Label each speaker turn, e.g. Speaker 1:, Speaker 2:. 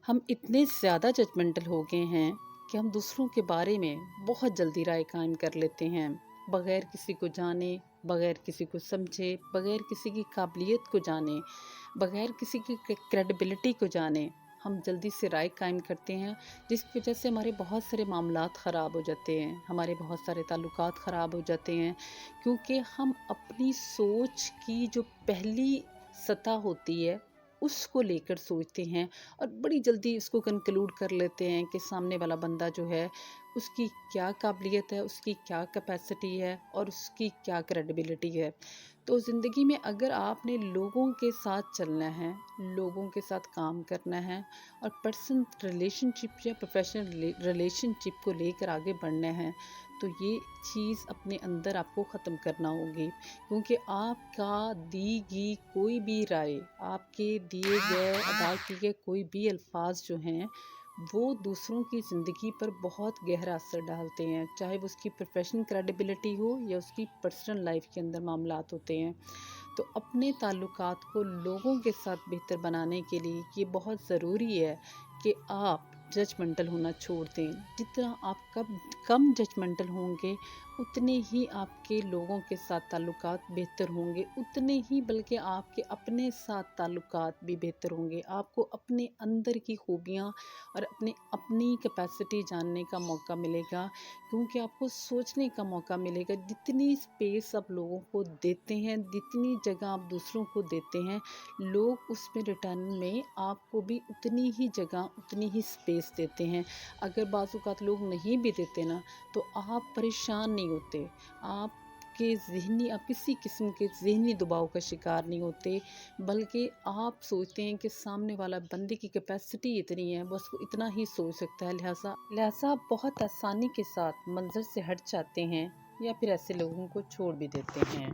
Speaker 1: हम इतने ज़्यादा जजमेंटल हो गए हैं कि हम दूसरों के बारे में बहुत जल्दी राय कायम कर लेते हैं, बगैर किसी को जाने, बगैर किसी को समझे, बगैर किसी की काबिलियत को जाने, बगैर किसी की क्रेडिबिलिटी को जाने हम जल्दी से राय कायम करते हैं, जिसकी वजह से हमारे बहुत सारे मामलात ख़राब हो जाते हैं, हमारे बहुत सारे ताल्लुकात ख़राब हो जाते हैं, क्योंकि हम अपनी सोच की जो पहली सतह होती है उसको लेकर सोचते हैं और बड़ी जल्दी उसको कंक्लूड कर लेते हैं कि सामने वाला बंदा जो है उसकी क्या काबिलियत है, उसकी क्या कैपेसिटी है और उसकी क्या क्रेडिबिलिटी है। तो ज़िंदगी में अगर आपने लोगों के साथ चलना है, लोगों के साथ काम करना है और पर्सनल रिलेशनशिप या प्रोफेशनल रिलेशनशिप को लेकर आगे बढ़ना है, तो ये चीज़ अपने अंदर आपको ख़त्म करना होगी, क्योंकि आपका दी गई कोई भी राय, आपके दिए गए अदा किए गए कोई भी अल्फाज जो हैं वो दूसरों की ज़िंदगी पर बहुत गहरा असर डालते हैं, चाहे वो उसकी प्रोफेशनल क्रेडिबिलिटी हो या उसकी पर्सनल लाइफ के अंदर मामलात होते हैं। तो अपने ताल्लुकात को लोगों के साथ बेहतर बनाने के लिए ये बहुत ज़रूरी है कि आप जजमेंटल होना छोड़ दें। जितना आप कम जजमेंटल होंगे उतने ही आपके लोगों के साथ ताल्लुकात बेहतर होंगे, उतने ही बल्कि आपके अपने साथ ताल्लुकात भी बेहतर होंगे। आपको अपने अंदर की खूबियाँ और अपनी कैपेसिटी जानने का मौका मिलेगा, क्योंकि आपको सोचने का मौका मिलेगा। जितनी स्पेस आप लोगों को देते हैं, जितनी जगह आप दूसरों को देते हैं, लोग उसमें रिटर्न में आपको भी उतनी ही जगह, उतनी ही स्पेस देते हैं। अगर बाज़-औक़ात लोग नहीं भी देते ना, तो आप परेशान नहीं होते, आप किसी किस्म के ज़हनी दबाव का शिकार नहीं होते, बल्कि आप सोचते हैं कि सामने वाला बंदे की कैपेसिटी इतनी है, बस वो इतना ही सोच सकता है, लिहाजा आप बहुत आसानी के साथ मंज़र से हट जाते हैं या फिर ऐसे लोगों को छोड़ भी देते हैं।